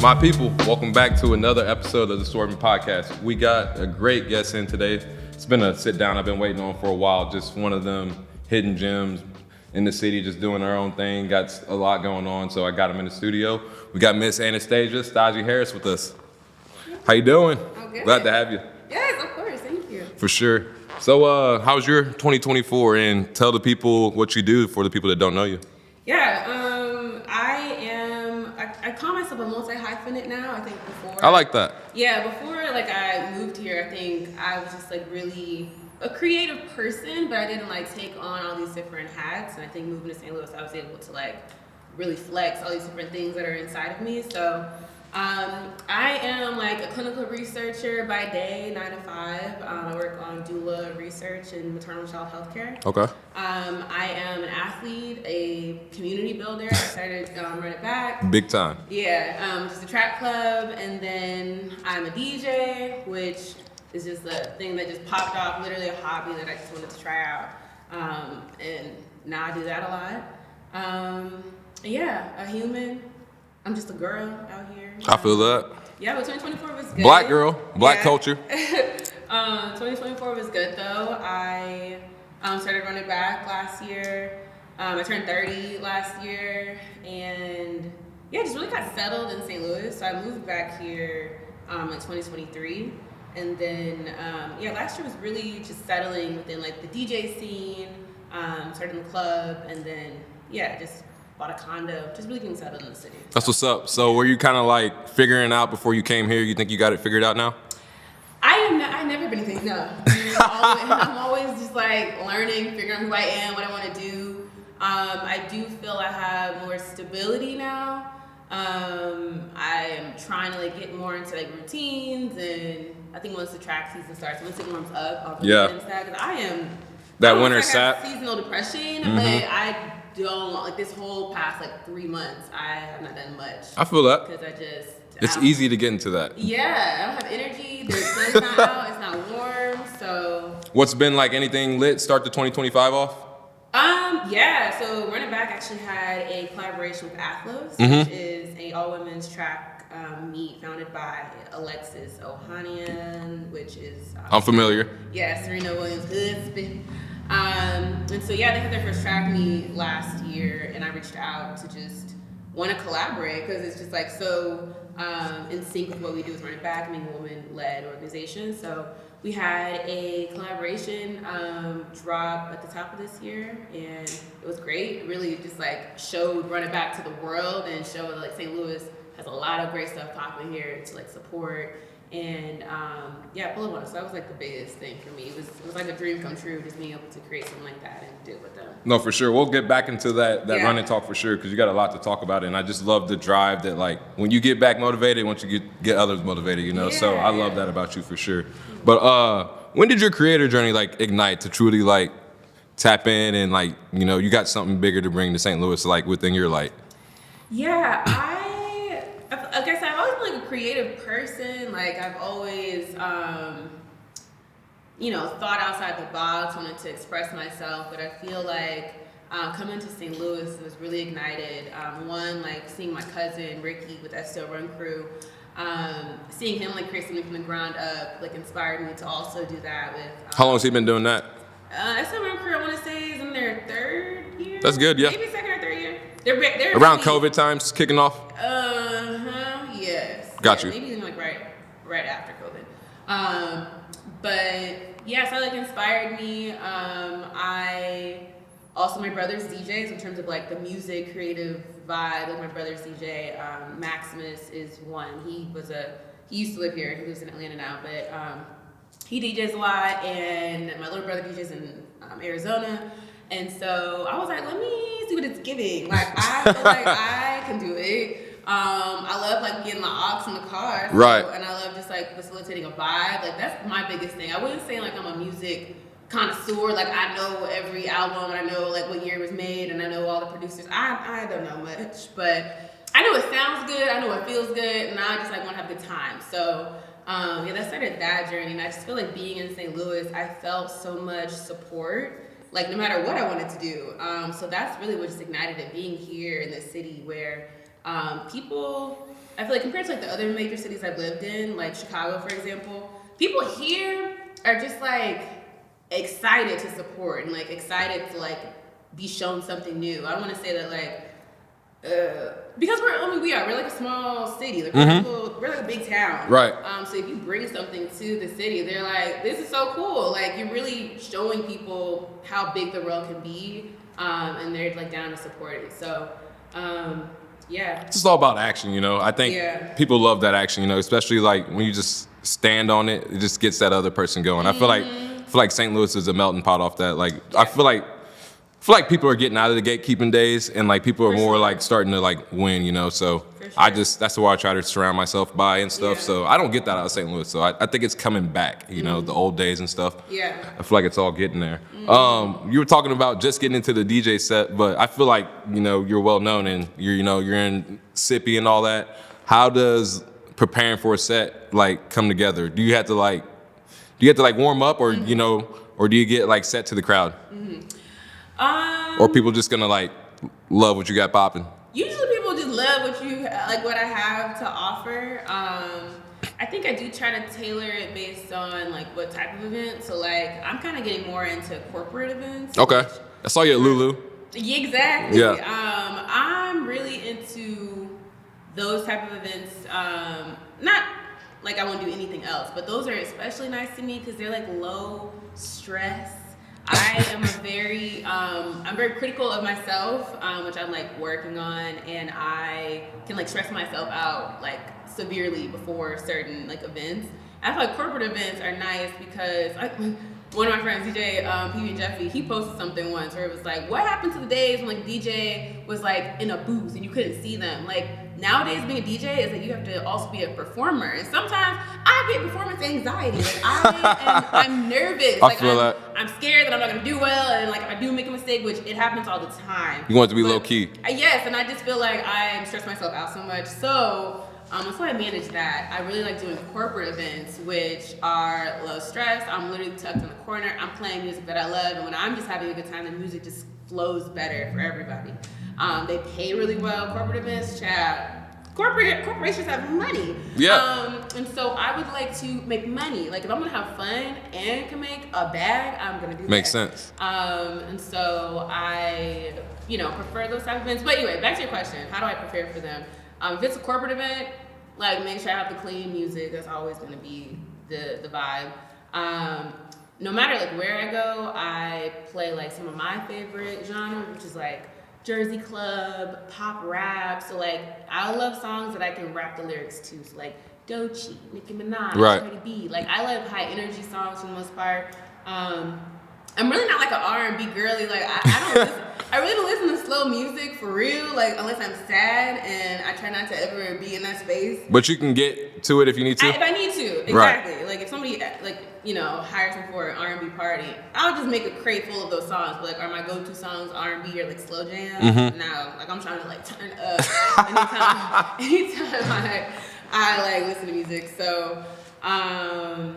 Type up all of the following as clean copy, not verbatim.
My people, welcome back to another episode of the Swervinn Podcast. We got a great guest in today. It's been a sit down I've been waiting on for a while. Just one of them hidden gems in the city, just doing their own thing. Got a lot going on, so I got him in the studio. We got Miss Anastasia, Stazi Harris with us. How you doing? I'm good. Glad to have you. Yes, of course. Thank you. For sure. So, how's your 2024? And tell the people what you do for the people that don't know you. Yeah, I call myself a multi-hyphenate now. I think before. I like that. Yeah, before I moved here, I think I was just really a creative person, but I didn't take on all these different hats. And I think moving to St. Louis, I was able to really flex all these different things that are inside of me. So I am a clinical researcher by day, 9 to 5. I work on doula research and maternal child health care. Okay. I am an athlete, a community builder. I started running back. Big time. Yeah, just a track club, and then I'm a DJ, which is just a thing that just popped off, literally a hobby that I just wanted to try out. And now I do that a lot. Yeah, a human. I'm just a girl out here. I feel that. Yeah, but 2024 was good. Black girl, black culture. 2024 was good though. I started running back last year. I turned 30 last year, and yeah, just really got settled in St. Louis. So I moved back here in 2023, and then last year was really just settling within the DJ scene. Started in the club, and then just bought a condo, just really getting settled in the city. That's what's up. So were you kind of figuring out before you came here? You think you got it figured out now? I've never been anything, no. I'm always just learning, figuring out who I am, what I want to do. I do feel I have more stability now. I am trying to get more into routines, and I think once the track season starts, once it warms up, I'll really into that, because I am that winter sap. Seasonal depression, but I don't this whole past 3 months I have not done much. I feel that because it's easy to get into that. Yeah, I don't have energy. The sun's not out. It's not warm. So what's been anything lit? Start the 2025 off. Yeah. So Running Back actually had a collaboration with Athlos, which is a all women's track meet founded by Alexis Ohanian, which is I'm familiar. Yeah, Serena Williams' husband. And so they had their first track meet last year, and I reached out to just want to collaborate, because it's just so in sync with what we do with Running Back, being a woman-led organization. So we had a collaboration drop at the top of this year, and it was great. It really just showed Running Back to the world, and showed St. Louis has a lot of great stuff popping here to support. And pull up on it. So that was the biggest thing for me. It was a dream come true, just being able to create something like that and do it with them. No, for sure. We'll get back into that running talk for sure, because you got a lot to talk about. And I just love the drive that when you get back motivated, once you get others motivated, so I love that about you for sure. But when did your creator journey ignite to truly tap in and you got something bigger to bring to St. Louis within your light? Yeah, like I said, I've always been a creative person. I've always, thought outside the box, wanted to express myself. But I feel coming to St. Louis was really ignited. One, seeing my cousin Ricky with that Still Run crew, seeing him create something from the ground up, inspired me to also do that with. How long has he been doing that? Still Run crew, I want to say, is in their 3rd year. That's good, yeah. Maybe 2nd or 3rd year. They're around COVID times kicking off. Yes. Got you. Maybe even right after COVID. But yeah, so that inspired me. I also, my brother's DJs in terms of the music creative vibe. My brother's DJ, Maximus, is one. He used to live here. He lives in Atlanta now, but he DJs a lot, and my little brother DJs in Arizona. And so I was let me see what it's giving. I feel I can do it. I love getting my aux in the car. So, right. And I love just facilitating a vibe. That's my biggest thing. I wouldn't say I'm a music connoisseur. I know every album, and I know what year it was made, and I know all the producers. I don't know much, but I know it sounds good. I know it feels good, and I just want to have a good time. So that started that journey, and I just feel being in St. Louis, I felt so much support. No matter what I wanted to do. So that's really what just ignited it, being here in this city where people I feel like compared to like the other major cities I've lived in, like Chicago, for example, people here are just like excited to support and like excited to like be shown something new. I don't want to say that like because we're like a small city, like we're like a big town, right? So if you bring something to the city, they're like, this is so cool. Like you're really showing people how big the world can be, and they're like down to support it. So yeah, it's just all about action, you know. I think people love that action, you know, especially like when you just stand on it, it just gets that other person going. I feel like St. Louis is a melting pot off that. Like I feel like people are getting out of the gatekeeping days, and like people are more like starting to like win, you know. So that's why I try to surround myself by and stuff. Yeah. So I don't get that out of St. Louis. So I think it's coming back, you know, the old days and stuff. Yeah. I feel like it's all getting there. You were talking about just getting into the DJ set, but I feel like, you know, you're well known and you're in Sippy and all that. How does preparing for a set like come together? Do you have to like warm up, or you know, or do you get like set to the crowd? Or people just gonna like love what you got popping? Usually people just love what I have to offer. I think I do try to tailor it based on like what type of event. So like I'm kind of getting more into corporate events. Okay, I saw you at Lulu. Yeah, exactly. Yeah. I'm really into those type of events. Not like I won't do anything else, but those are especially nice to me because they're like low stress. I am I'm very critical of myself, which I'm like working on, and I can like stress myself out like severely before certain like events. I feel like corporate events are nice because one of my friends, DJ PB Jeffy, he posted something once where it was like, what happened to the days when like DJ was like in a booth and you couldn't see them? Like nowadays being a DJ is that you have to also be a performer, and sometimes I get performance anxiety. Like I'm nervous. I feel that. I'm scared that I'm not gonna do well, and like if I do make a mistake, which it happens all the time. You want it to be low key. Yes, and I just feel like I stress myself out so much. So that's why I manage that. I really like doing corporate events, which are low stress. I'm literally tucked in the corner. I'm playing music that I love, and when I'm just having a good time, the music just flows better for everybody. They pay really well. Corporate events, chat. Corporations have money. Yeah. And so I would like to make money. Like if I'm gonna have fun and can make a bag, I'm gonna do that. Makes sense. And so I, prefer those type of events. But anyway, back to your question. How do I prepare for them? If it's a corporate event, like make sure I have the clean music. That's always gonna be the vibe. No matter like where I go, I play like some of my favorite genres, which is like Jersey club, pop rap. So like I love songs that I can rap the lyrics to. So like Doechii, Nicki Minaj, Cardi B. Like I love high energy songs for the most part. I'm really not like an R&B girly. Like I really don't listen to slow music for real. Like unless I'm sad, and I try not to ever be in that space. But you can get to it if you need to. If I need to, exactly. Right. Like if somebody hires me for an R&B party, I'll just make a crate full of those songs. But like, are my go-to songs R&B or like slow jams? Mm-hmm. No, like I'm trying to like turn up anytime I like listen to music. So I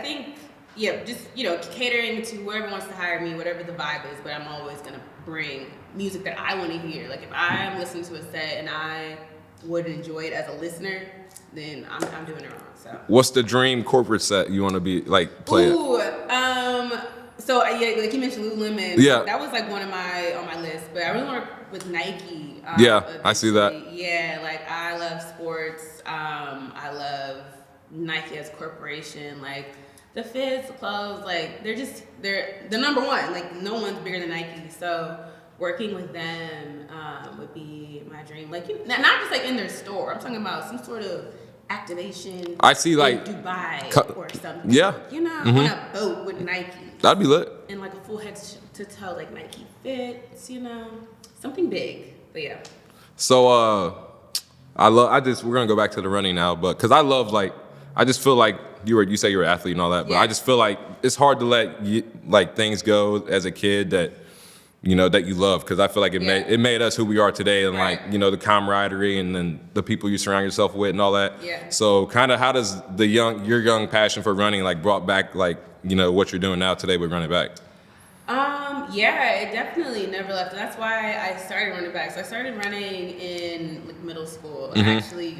think. Yeah, just, catering to whoever wants to hire me, whatever the vibe is, but I'm always going to bring music that I want to hear. Like, if I'm listening to a set and I would enjoy it as a listener, then I'm doing it wrong, so. What's the dream corporate set you want to be, like, play it? So, like you mentioned Lululemon. Yeah. That was, like, on my list, but I really want to work with Nike. I see that. Yeah, like, I love sports. I love Nike as a corporation, like, the fits, the clothes, like they're the number one. Like no one's bigger than Nike. So working with them would be my dream. Like not just like in their store. I'm talking about some sort of activation. I see like in Dubai or something. Yeah. On a boat with Nike. That'd be lit. And like a full head to toe like Nike fits. Something big. But yeah. So we're gonna go back to the running now, but because I just feel like you say you're an athlete and all that, but I just feel like it's hard to let things go as a kid that that you love, because I feel like it made us who we are today, and the camaraderie and then the people you surround yourself with and all that. Yeah. So kind of how does your young passion for running like brought back what you're doing now today with running back? Yeah, it definitely never left. That's why I started running back. So I started running in like middle school. I actually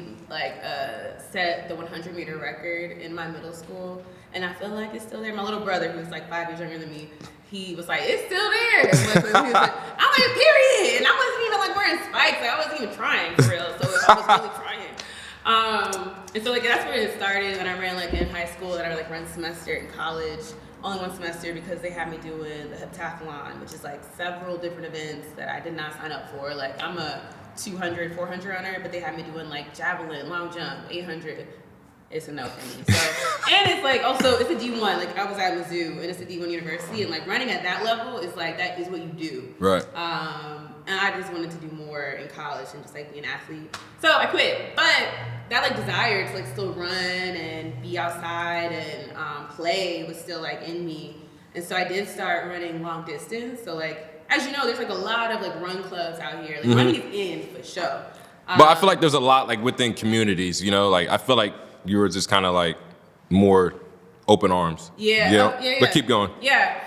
set the 100-meter record in my middle school, and I feel like it's still there. My little brother, who's like 5 years younger than me, he was like, "It's still there." He was like, I'm like, "Period." And I wasn't even like wearing spikes. Like I wasn't even trying for real. So I was really trying. And so like that's where it started. When I ran like in high school, and I like run semester in college. Only one semester because they had me doing the heptathlon, which is like several different events that I did not sign up for. Like I'm a 200, 400 runner, but they had me doing like javelin, long jump, 800. It's a no for me. So, and it's like also it's a D1. Like I was at Mizzou, and it's a D1 university, and like running at that level is like that is what you do. Right. And I just wanted to do more in college and just like be an athlete. So I quit, but that like desire to like still run and be outside and play was still like in me. And so I did start running long distance. So like, as you know, there's like a lot of like run clubs out here. Like running is in for sure. But I feel like there's a lot like within communities, you know, like I feel like you were just kind of like more open arms. Yeah. You know? Yeah. But keep going. Yeah.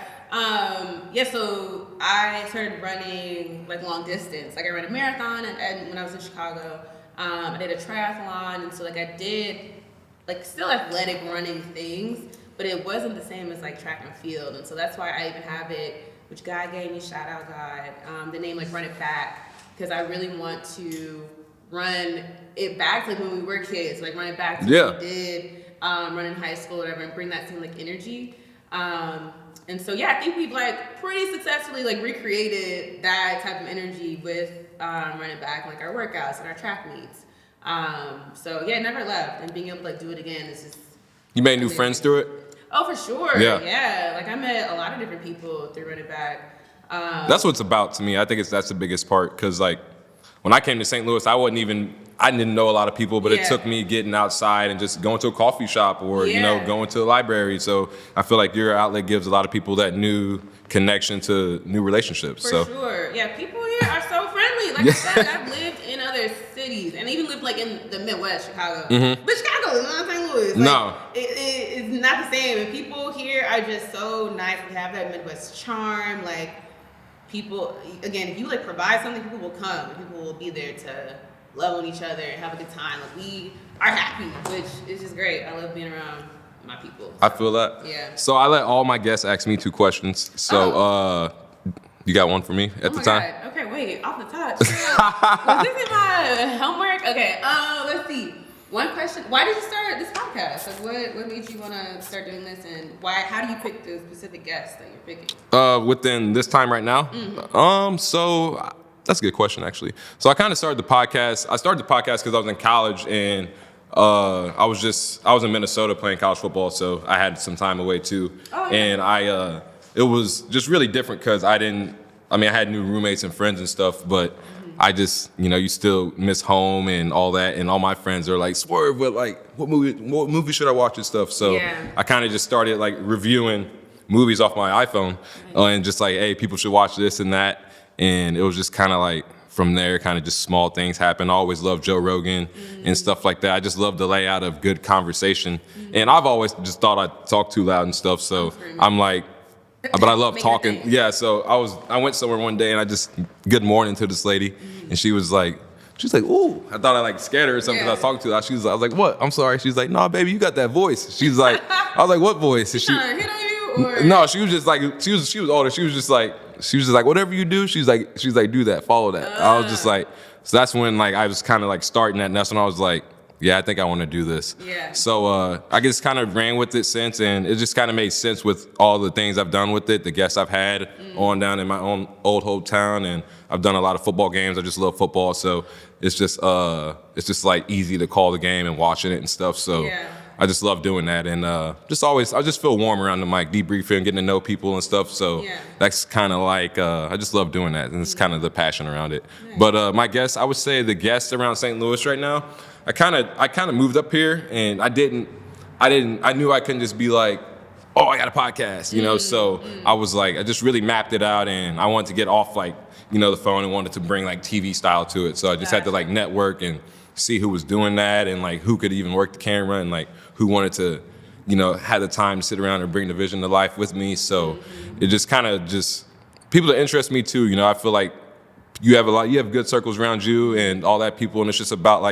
So I started running like long distance. Like I ran a marathon and when I was in Chicago. I did a triathlon, and so like I did like still athletic running things, but it wasn't the same as like track and field. And so that's why I even have it, which God gave me, shout out God, the name like Run It Back, because I really want to run it back like when we were kids, like run it back to what we did, run in high school, whatever, and bring that same like energy. And so yeah, I think we've like pretty successfully like recreated that type of energy with running back, like our workouts and our track meets. So yeah, never left, and being able to like do it again is just. You made new friends through it? Oh, for sure. Yeah. Like I met a lot of different people through running back. That's what it's about to me. I think that's the biggest part, because like when I came to St. Louis, I didn't know a lot of people, but it took me getting outside and just going to a coffee shop or, you know, going to the library. So I feel like your outlet gives a lot of people that new connection to new relationships. For sure. Yeah, people here are so friendly. Like I said, I've lived in other cities and even lived like in the Midwest, Chicago. But Chicago is not St. Louis. Like, no. It's not the same. And people here are just so nice. We have that Midwest charm. Like people, again, if you like provide something, people will come. People will be there to love on each other and have a good time. Like we are happy, which is just great. I love being around my people. I feel that. Yeah. So I let all my guests ask me 2 questions. So you got one for me at the time? God. Okay, wait, off the top. Was this in my homework? Okay, let's see. One question, why did you start this podcast? Like what made you want to start doing this, and how do you pick the specific guests that you're picking? Within this time right now? So that's a good question, actually. So I kind of started the podcast. I started the podcast because I was in college, and I was in Minnesota playing college football, so I had some time away too. Oh, yeah. And it was just really different because I had new roommates and friends and stuff, but I just, you still miss home and all that, and all my friends are like, Swerve, but like, what movie should I watch and stuff? So I kind of just started like reviewing movies off my iPhone, and just like, hey, people should watch this and that. And it was just kind of like, from there, kind of just small things happen. I always loved Joe Rogan and stuff like that. I just love the layout of good conversation. And I've always just thought I talk too loud and stuff. So I'm like, but I love talking. Yeah, so I went somewhere one day and I just, good morning to this lady. And she was like, ooh. I thought I like scared her or something because I was talking to her. I was like, what? I'm sorry. She's like, no, baby, you got that voice. She's like, I was like, what voice? And Hit on you, or? No, she was just like, she was older. She was just like, whatever you do, she's like, do that, follow that. I was just like, so that's when like I was kind of like starting that, and that's when I was like, yeah, I think I want to do this. Yeah. So I just kind of ran with it since, and it just kind of made sense with all the things I've done with it, the guests I've had on down in my own old hometown, and I've done a lot of football games. I just love football, so it's just like easy to call the game and watching it and stuff. So. I just love doing that, and I just feel warm around the mic, debriefing, getting to know people and stuff. So that's kind of like, I just love doing that, and it's kind of the passion around it. But my guests, I would say the guests around St. Louis right now, I kind of moved up here, and I knew I couldn't just be like, oh, I got a podcast, So I was like, I just really mapped it out, and I wanted to get off like, the phone, and wanted to bring like TV style to it. So I just had to like network and see who was doing that, and like who could even work the camera, and like who wanted to had the time to sit around and bring the vision to life with me. So it just kind of people that interest me too. I feel like you have good circles around you and all that people, and it's just about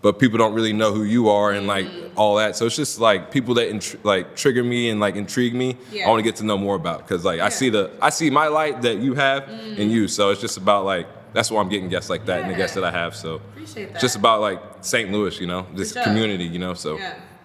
but people don't really know who you are and all that. So it's just people that trigger me and intrigue me. Yeah. I want to get to know more about, because I see my light that you have in you. So it's just about that's why I'm getting guests like that and the guests that I have. So appreciate that. It's just about St. Louis, this community, so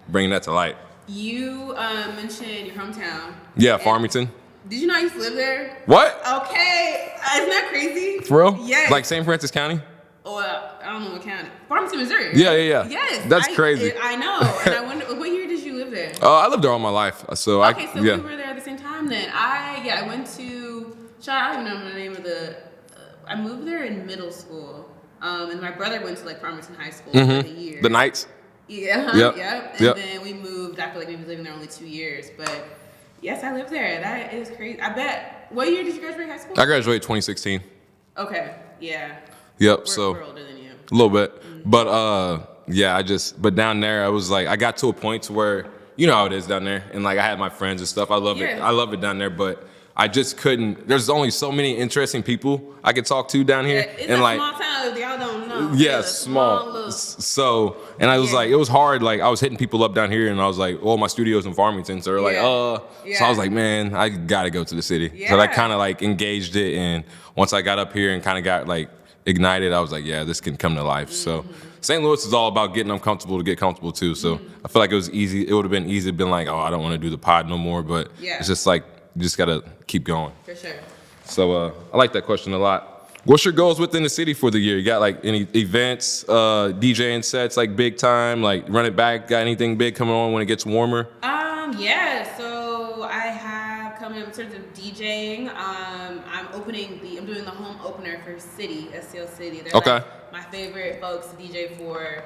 bringing that to light. You mentioned your hometown. Yeah, Farmington. Did you know I used to live there? What? Okay, isn't that crazy? For real? Yes. St. Francis County? Well, I don't know what county. Farmington, Missouri. Yeah. Yes. That's crazy. I know. And I wonder, what year did you live there? I lived there all my life. So we were there at the same time then. I went to, I don't even know the name of I moved there in middle school. And my brother went to Farmington High School for the year. The Knights? Yeah. Yep. And then we moved after we was living there only 2 years. But yes, I lived there. That is crazy. I bet. What year did you graduate high school? I graduated 2016. Okay. Yeah. Yep. We're older than you. A little bit. But but down there I was I got to a point to where how it is down there, and I had my friends and stuff. I love it. I love it down there, but I just couldn't. There's only so many interesting people I could talk to down here. Yeah, it's a small town. Y'all don't know. Yeah, small. So, and I was it was hard. I was hitting people up down here, and I was my studio's in Farmington. So they're So I was man, I gotta go to the city. Yeah. So I kind of engaged it, and once I got up here and kind of got ignited, I was this can come to life. So St. Louis is all about getting uncomfortable to get comfortable too. So I feel it was easy. It would have been easy to be I don't want to do the pod no more. But it's just you just gotta keep going. For sure. So I like that question a lot. What's your goals within the city for the year? You got any events, DJing sets big time, run it back? Got anything big coming on when it gets warmer? Yeah. So I have coming up in terms of DJing. I'm doing the home opener for City, STL City. They're my favorite folks to DJ for.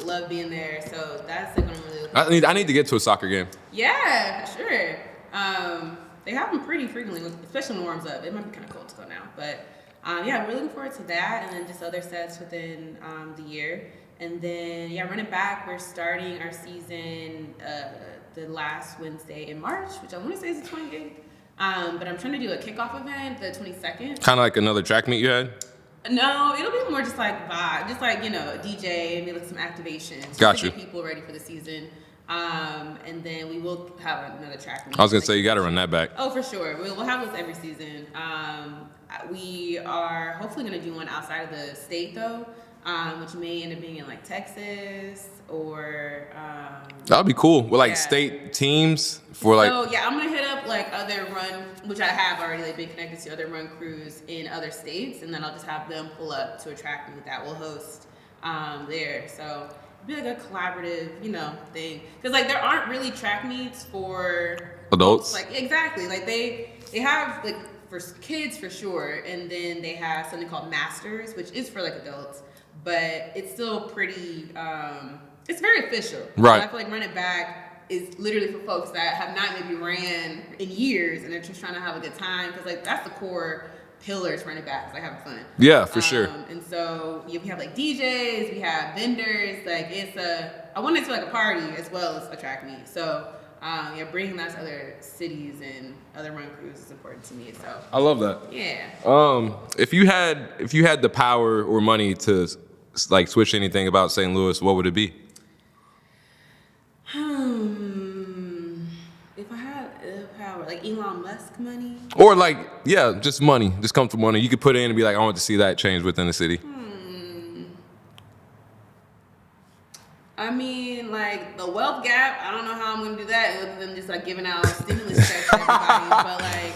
Love being there. So that's what I'm really looking for. I need to get to a soccer game. Yeah, sure. They have them pretty frequently, especially when it warms up. It might be kind of cold to go now, but I'm really looking forward to that, and then just other sets within the year. And then running back, we're starting our season the last Wednesday in March, which I want to say is the 28th. But I'm trying to do a kickoff event the 22nd. Kind of another track meet you had? No, it'll be more just vibe, just DJ, maybe some activations. Got to you. Get people ready for the season. And then we will have another track meet. I was gonna say you got to run that back. Oh, for sure. We'll have this every season. We are hopefully gonna do one outside of the state though, which may end up being in Texas or. That'd be cool with state teams for So yeah, I'm gonna hit up other run, which I have already been connected to other run crews in other states, and then I'll just have them pull up to a track meet that will host there. So. Be a collaborative, thing, because there aren't really track meets for adults. Exactly, they have for kids for sure, and then they have something called Masters, which is for adults, but it's still pretty. It's very official. Right. So I feel Run It Back is literally for folks that have not maybe ran in years and they're just trying to have a good time, because that's the core pillars running back, having fun. Yeah, for sure. And so we have DJs, we have vendors. I want it to a party as well as a track meet. So bringing that to other cities and other run crews is important to me. So I love that. Yeah. If you had the power or money to switch anything about St. Louis, what would it be? If I had power, Elon Musk money? Or just money, just comfortable money. You could put in and be I want to see that change within the city. I mean, the wealth gap, I don't know how I'm going to do that other than just giving out stimulus checks to everybody.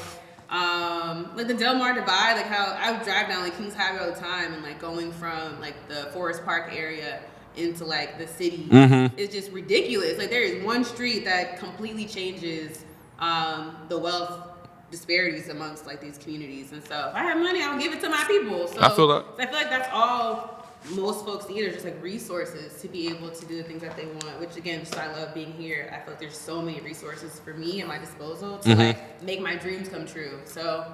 But the Del Mar Divide, how I would drive down Kings Highway all the time, and going from the Forest Park area into the city is just ridiculous. There is one street that completely changes the wealth disparities amongst these communities, and so if I have money, I'll give it to my people. So I feel that. So I feel that's all most folks need, are just resources to be able to do the things that they want. Which again, just I love being here. I feel there's so many resources for me at my disposal to make my dreams come true. So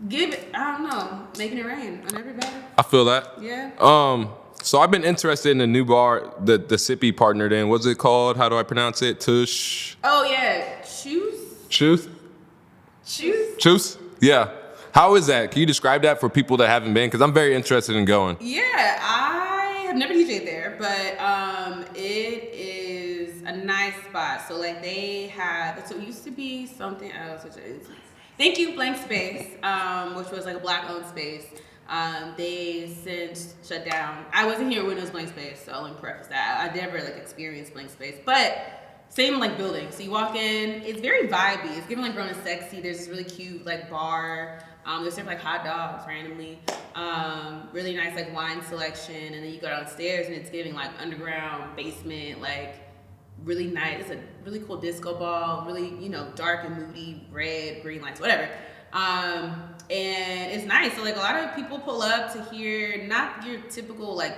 give it, I don't know, making it rain on everybody. I feel that. Yeah. So I've been interested in the new bar the Sippy partnered in. What's it called? How do I pronounce it? Tush. Oh yeah, Truth. Yeah. How is that? Can you describe that for people that haven't been? Because I'm very interested in going. Yeah, I have never DJed there, but it is a nice spot. So like they have, so it used to be something else, which is Thank You Blank Space, which was like a black-owned space. They since shut down. I wasn't here when it was Blank Space, so I'll preface that. I never like experienced Blank Space, but same like building. So you walk in, it's very vibey. It's giving like grown and sexy. There's this really cute like bar. They serve like hot dogs randomly. Really nice like wine selection, and then you go downstairs and it's giving like underground basement, like really nice. It's a really cool disco ball, really dark and moody, red, green lights, whatever. And it's nice. So like a lot of people pull up to hear not your typical like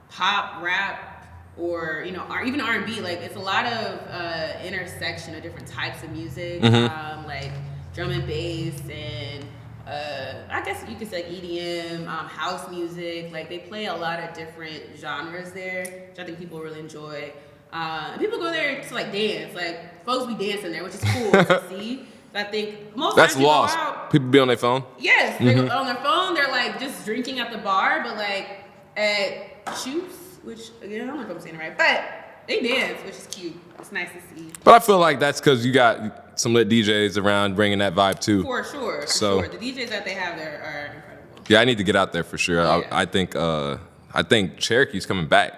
pop, rap, or even R&B. Like it's a lot of intersection of different types of music, like drum and bass, and I guess you could say like EDM, house music. Like they play a lot of different genres there, which I think people really enjoy. And people go there to like dance. Like folks be dancing there, which is cool to see. I think most that's times lost. People be on their phone. Yes, they go on their phone. They're like just drinking at the bar, but like at Choose, which again I don't know if I'm saying it right, but they dance, which is cute. It's nice to see. But I feel like that's because you got some lit DJs around bringing that vibe too. For sure. The DJs that they have there are incredible. Yeah, I need to get out there for sure. Yeah. I think Cherokee's coming back.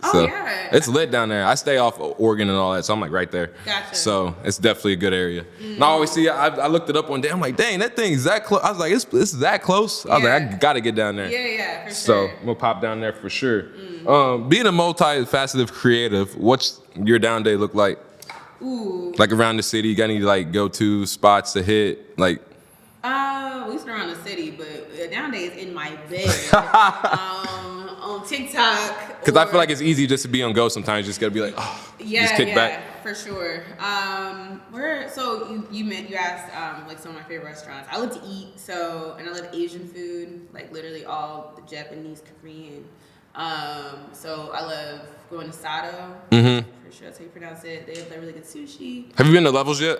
Oh so yeah. It's lit down there. I stay off Oregon and all that, so I'm like right there. Gotcha. So it's definitely a good area. And I always see. I looked it up one day. I'm like, dang, that thing's that close. I was like, it's that close. I was like, I gotta get down there. Yeah, for sure. So I'm gonna pop down there for sure. Being a multifaceted creative, what's your down day look like? Ooh. Like around the city, you got any like go-to spots to hit? Like, we used to around the city, but nowadays in my bed. On TikTok. Because I feel like it's easy just to be on go sometimes. You just gotta be like, just kick back. For sure. You asked like some of my favorite restaurants. I love to eat, and I love Asian food, like literally all the Japanese, Korean. So I love going to Sato. For sure, that's how you pronounce it. They have that really good sushi. Have you been to Levels yet?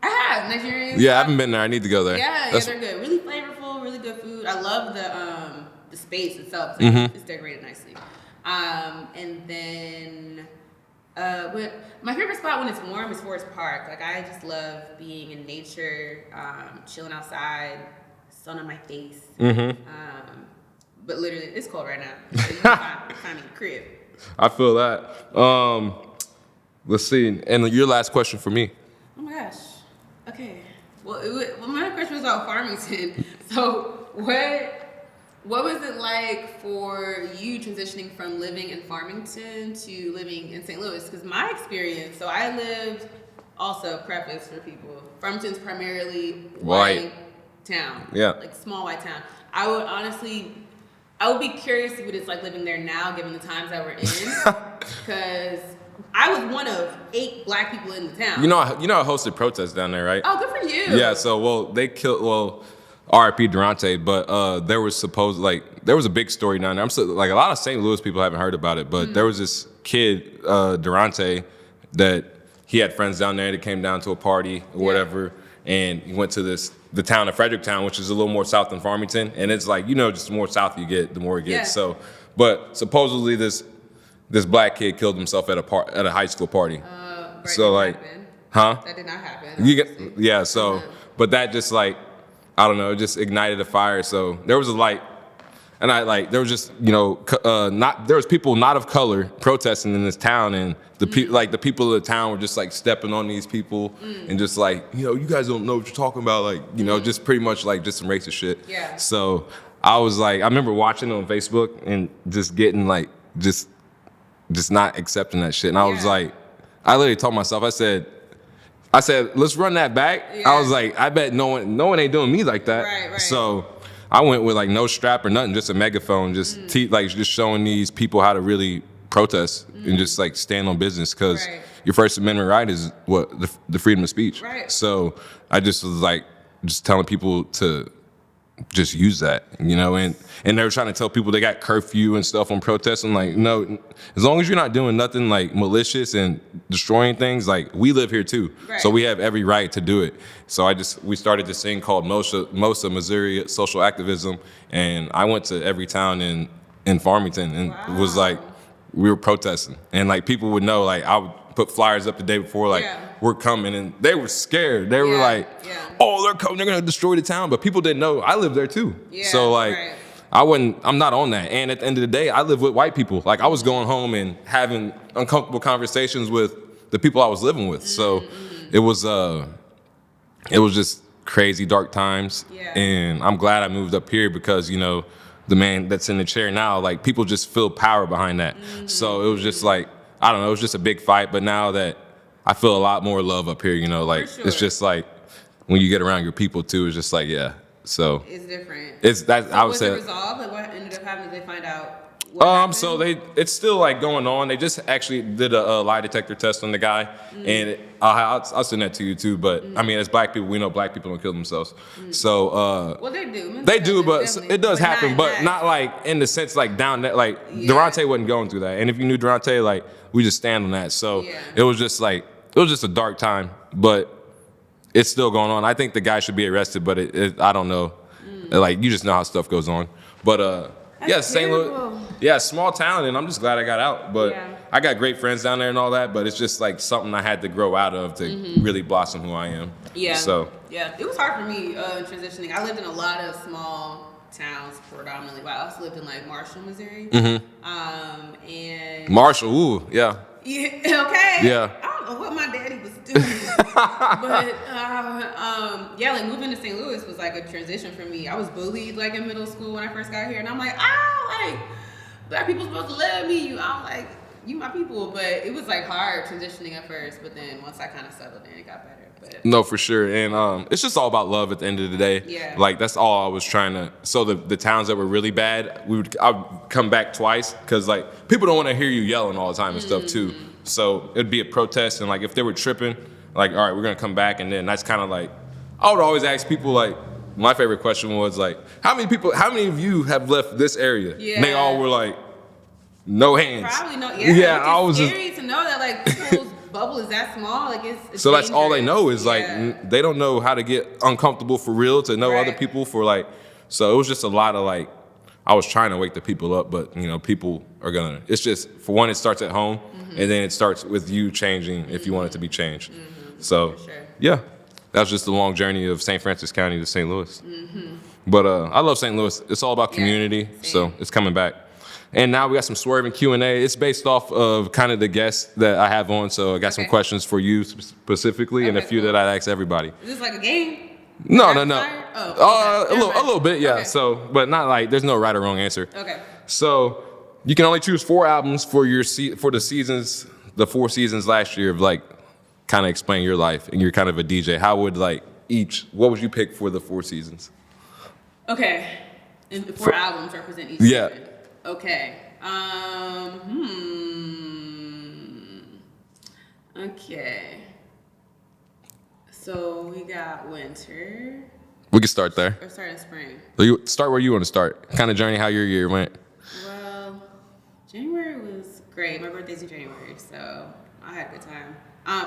I have. Nigerian. Yeah, I haven't been there. I need to go there. Yeah, they're good. Really flavorful, really good food. I love the space itself. It's decorated nicely. And then my favorite spot when it's warm is Forest Park. Like I just love being in nature, chilling outside, sun on my face. But literally, it's cold right now. So you can find me in the crib. I feel that. Let's see. And your last question for me. Oh my gosh. Okay. Well, my question was about Farmington. So what was it like for you transitioning from living in Farmington to living in St. Louis? Because my experience, so I lived, also preface for people, Farmington's primarily white town. Yeah. Like small white town. I would be curious to see what it's like living there now, given the times that we're in. Because I was one of 8 black people in the town. You know, I hosted protests down there, right? Oh, good for you. Yeah. So, they killed. R.I.P. Durante, but there was a big story down there. A lot of St. Louis people haven't heard about it, but there was this kid, Durante, that he had friends down there that came down to a party or whatever, and he went to the town of Fredericktown, which is a little more south than Farmington, and it's like, just the more south you get, the more it gets. So, but supposedly this black kid killed himself at a high school party. So like, that did not happen. But that just like, I don't know, it just ignited a fire. So there was a light, and there was just there was people not of color protesting in this town, and the people of the town were just like stepping on these people and just like, you guys don't know what you're talking about, like just pretty much like just some racist shit. Yeah. So I was like, I remember watching it on Facebook and just getting like just not accepting that shit, and I was like, I literally told myself, I said, let's run that back. Yeah. I was like, I bet no one ain't doing me like that. Right. So I went with like no strap or nothing, just a megaphone, just just showing these people how to really protest and just like stand on business, because your First Amendment right is the freedom of speech. Right. So I just was like, just telling people to just use that, you know, and they were trying to tell people they got curfew and stuff on protests. I'm like, no, as long as you're not doing nothing like malicious and destroying things, like we live here too, so we have every right to do it. So we started this thing called MOSA, Missouri Social Activism, and I went to every town in Farmington, and it was like we were protesting, and like people would know, like I would put flyers up the day before, like we're coming, and they were scared. They were like, oh, they're coming, they're gonna destroy the town. But people didn't know I lived there too. So like I'm not on that. And at the end of the day, I live with white people. Like I was going home and having uncomfortable conversations with the people I was living with. So it was just crazy dark times. And I'm glad I moved up here because, you know, the man that's in the chair now, like people just feel power behind that. So it was just like, I don't know, it was just a big fight. But now that I feel a lot more love up here, you know, like it's just like when you get around your people too, it's just like, yeah. So it's different. It's that so I would say. Was it resolved? Like what ended up happening? Did they find out? What so it's still like going on. They just actually did a lie detector test on the guy, and I'll send that to you too. But I mean, as black people, we know black people don't kill themselves. So well, they do. They do, but it does happen, but not like in the sense like down that like Durante wasn't going through that. And if you knew Durante, like we just stand on that. So it was just a dark time, but it's still going on. I think the guy should be arrested, but I don't know. Like you just know how stuff goes on. But St. Louis, small town, and I'm just glad I got out. But I got great friends down there and all that. But it's just like something I had to grow out of to really blossom who I am. So it was hard for me transitioning. I lived in a lot of small towns predominantly. But I also lived in like Marshall, Missouri. And Marshall, ooh, yeah. Okay. Yeah. I don't know what my daddy was doing, but like moving to St. Louis was like a transition for me. I was bullied like in middle school when I first got here, and I'm like, like black people supposed to love me. I'm like, you my people, but it was like hard transitioning at first. But then once I kind of settled in, it got better. But no, for sure, and it's just all about love at the end of the day. Like that's all I was trying to. So the towns that were really bad, I would come back twice because like people don't want to hear you yelling all the time and stuff too. So it'd be a protest, and like if they were tripping, like all right, we're gonna come back, and then that's kind of like I would always ask people like my favorite question was like how many of you have left this area? And they all were like no hands. Probably no. I was scary to know that like people's bubble is that small. Like it's so that's all they know is like they don't know how to get uncomfortable for real to know other people for like. So it was just a lot of like I was trying to wake the people up, but you know people are gonna. It's just for one, it starts at home, and then it starts with you changing if you want it to be changed. So that was just the long journey of St. Francis County to St. Louis. But I love St. Louis. It's all about community, so it's coming back. And now we got some Swervinn Q&A. It's based off of kind of the guests that I have on, so I got some questions for you specifically and a few that I'd ask everybody. Is this like a game? No. Oh, a little bit, yeah. So, but not like there's no right or wrong answer. Okay. So you can only choose 4 albums for the 4 seasons last year of like kind of explain your life, and you're kind of a DJ. How would like what would you pick for the 4 seasons? Okay, and the 4 albums represent each season. Okay. Okay. So we got winter. We can start there. Or start in spring. So you start where you want to start. Kind of journey how your year went. Well, January was great. My birthday's in January, so I had a good time.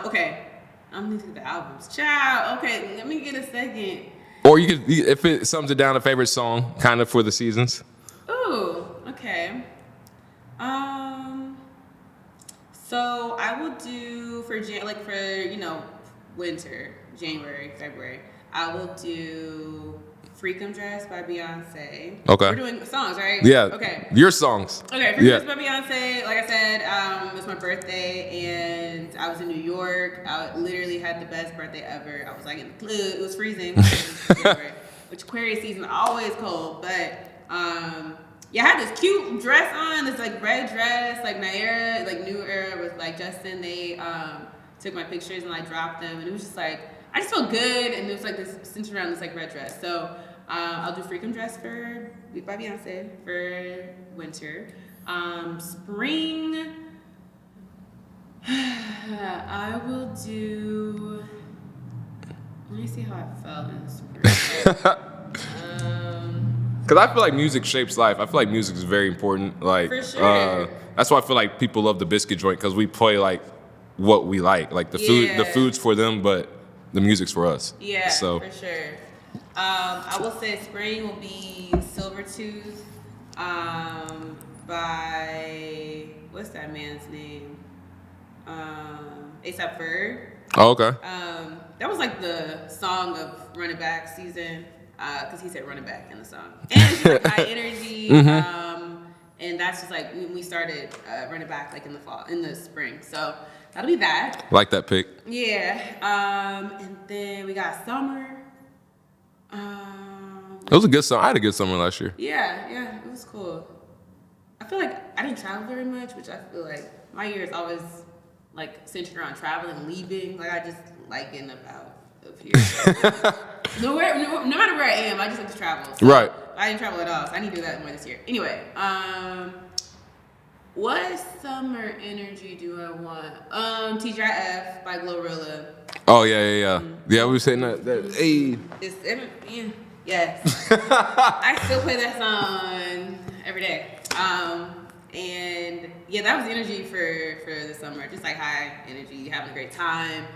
Okay. I'm gonna do the albums. Ciao. Okay, let me get a second. Or you could, if it sums it down, a favorite song, kind of for the seasons. Ooh, okay. So I will do for winter, January, February. I will do "Freakum Dress" by Beyonce. Okay. We're doing songs, right? Yeah. Okay. Your songs. Okay, "Freakum Dress" by Beyonce. Like I said, it was my birthday, and I was in New York. I literally had the best birthday ever. I was like in the club. It was freezing. Which Aquarius season always cold, but I had this cute dress on, this like red dress, like Naira, like New Era with like Justin. They took my pictures and I dropped them, and it was just like I just felt good, and it was like this centered around this like red dress. So I'll do "Freakum Dress" by Beyonce for winter. Spring, I will do. Let me see how I felt in spring. Because I feel like music shapes life. I feel like music is very important. Like, For sure. that's why I feel like people love the Biscuit Joint because we play like what we like. Like the food's for them, but the music's for us. Yeah, so. For sure. I will say spring will be Silvertooth by, what's that man's name? A$AP Ferg. Oh, okay. That was like the song of Running Back season, because he said running back in the song. And it's just like high energy, and that's just like when we started Running Back like in the spring. So that'll be that. Like that pick. Yeah. And then we got summer. It was a good summer. I had a good summer last year. Yeah, it was cool. I feel like I didn't travel very much, which I feel like my year is always like centered around traveling and leaving. Like I just like getting up out of here. no matter where I am, I just like to travel. So right. I didn't travel at all, so I need to do that more this year. Anyway, what summer energy do I want? TGIF by Glorilla. Oh yeah. Yeah, we were saying that. Hey. Yes. I still play that song every day. And yeah, that was the energy for the summer. Just like high energy, having a great time,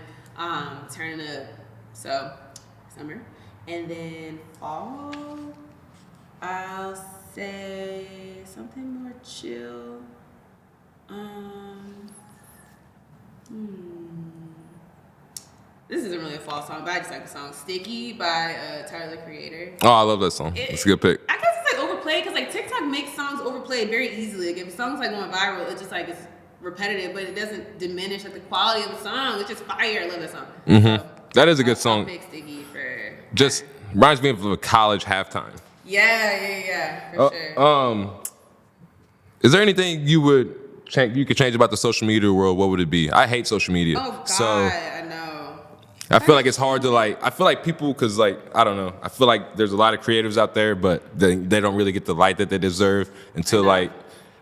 turning up. So, summer. And then fall, I'll say something more chill. This isn't really a fall song, but I just like the song "Sticky" by Tyler, the Creator. Oh, I love that song. It's a good pick. I guess it's like overplayed because like TikTok makes songs overplayed very easily. Like if a song's like going viral, it's just like it's repetitive, but it doesn't diminish like the quality of the song. It's just fire. I love that song. So, that is a good song. I'll pick "Sticky" for just reminds me of a college halftime. Yeah, for sure. Is there anything you could change about the social media world? What would it be? I hate social media. Oh God, so, I know. I feel like it's hard to I feel like people, cause like, I don't know. I feel like there's a lot of creatives out there, but they don't really get the light that they deserve until like,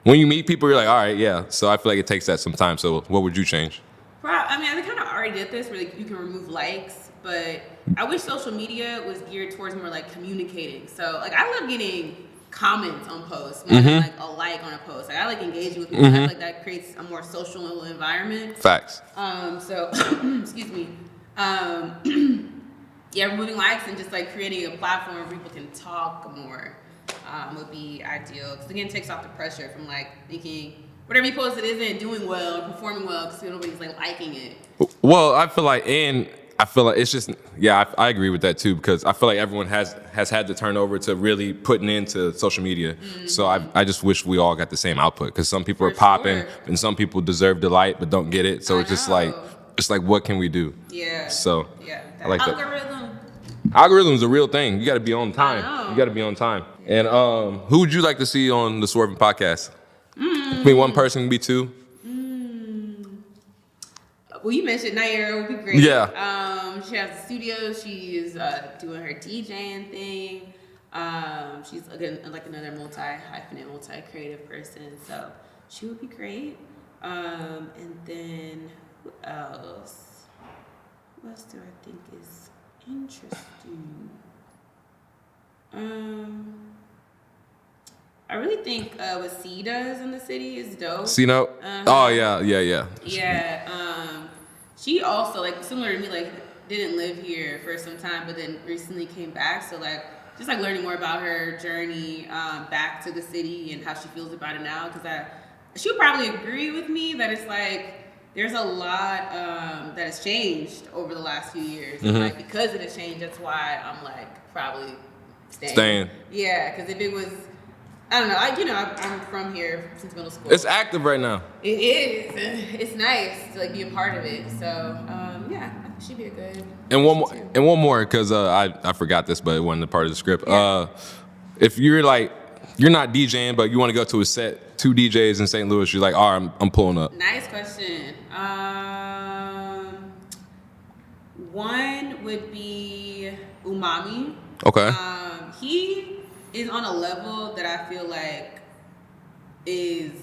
when you meet people, you're like, all right, yeah. So I feel like it takes that some time. So what would you change? I mean, I kind of already did this where like, you can remove likes, but I wish social media was geared towards more like communicating. So like, I love getting comments on posts, more than like a like on a post. Like I like engaging with people. I feel like that creates a more social environment. Facts. So, excuse me. Yeah, removing likes and just like creating a platform where people can talk more would be ideal. Because again, it takes off the pressure from like thinking whatever you posted isn't doing well or performing well because nobody's like liking it. Well, I feel like it's just, yeah, I agree with that too, because I feel like everyone has had to turn over to really putting into social media. So I just wish we all got the same output, because some people are popping and some people deserve the light but don't get it. So it's just like, what can we do? Yeah. So yeah, I like algorithm. that. Algorithm's a real thing. You got to be on time. You got to be on time. And who would you like to see on the Swervinn podcast? I mean, one person can be two. Well, you mentioned Naira would be great. Yeah. She has a studio. She's doing her DJing thing. She's again like another multi-hyphenate, multi-creative person. So she would be great. And then who else? What else do I think is interesting? I really think what C does in the city is dope. C note? Oh yeah. Yeah. She also like similar to me, like didn't live here for some time, but then recently came back. So like just like learning more about her journey back to the city and how she feels about it now. Because she would probably agree with me that it's like there's a lot that has changed over the last few years. And like because it has changed, that's why I'm like probably staying. Yeah, because if it was, I don't know. I'm from here since middle school. It's active right now. It is. It's nice to like be a part of it. So yeah, I think she'd be a good. And one more, because I forgot this, but it wasn't a part of the script. Yeah. If you're like, you're not DJing, but you want to go to a set, 2 DJs in St. Louis, you're like, all right, I'm pulling up. Nice question. One would be Umami. Okay. He is on a level that I feel like is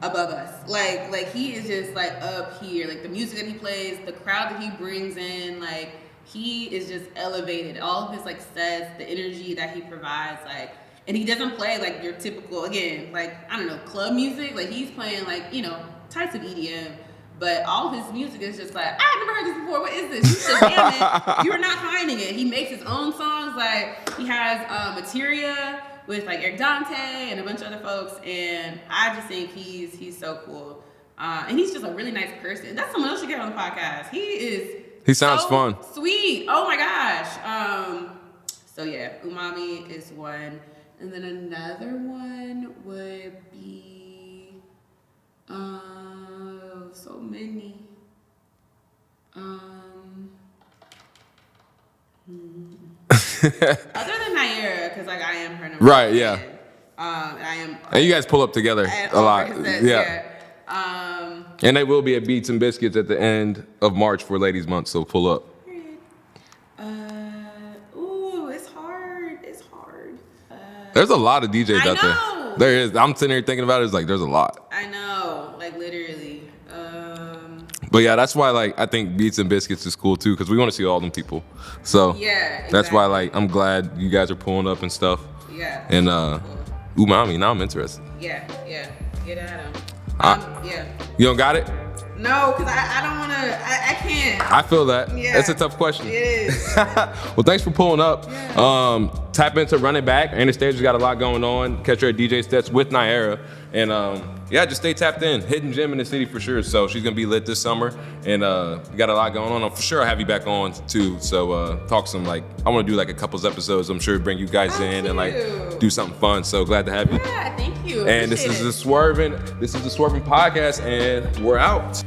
above us. Like he is just like up here. Like the music that he plays, the crowd that he brings in, like he is just elevated. All of his like sets, the energy that he provides, like And he doesn't play like your typical, again, like, I don't know, club music. Like, he's playing like, you know, types of EDM. But all his music is just like, I've never heard this before. What is this? You should damn it. You're not finding it. He makes his own songs. Like, he has Materia with like Eric Dante and a bunch of other folks. And I just think he's so cool. And he's just a really nice person. That's someone else you get on the podcast. He sounds so fun. Sweet. Oh my gosh. So yeah, Umami is one. And then another one would be so many. Other than Naira, because like I am her number Right, one. yeah. I am. And you guys pull up together a lot. Yeah. And they will be at Beats and Biscuits at the end of March for Ladies Month, so pull up. It's hard. It's hard. There's a lot of DJs I out know. there. There is. I'm sitting here thinking about it. It's like there's a lot. I know, like literally. But yeah, that's why like I think Beats and Biscuits is cool too, because we want to see all them people. So Yeah, that's why exactly. like I'm glad you guys are pulling up and stuff. Yeah. And cool. Umami, now I'm interested. Yeah. Get at him. Yeah. You don't got it? No, because I don't want to. I can't. I feel that. Yeah. That's a tough question. It is. Well, thanks for pulling up. Yeah. Tap into Run It Back. Anastasia's got a lot going on. Catch her at DJ Sets with Naira. And yeah, just stay tapped in. Hidden gem in the city for sure. So she's going to be lit this summer. And you got a lot going on. I'm for sure I'll have you back on too. So talk some like, I want to do like a couples episodes. I'm sure bring you guys in and like do something fun. So glad to have you. Yeah, thank you. And this is the Swervinn podcast and we're out.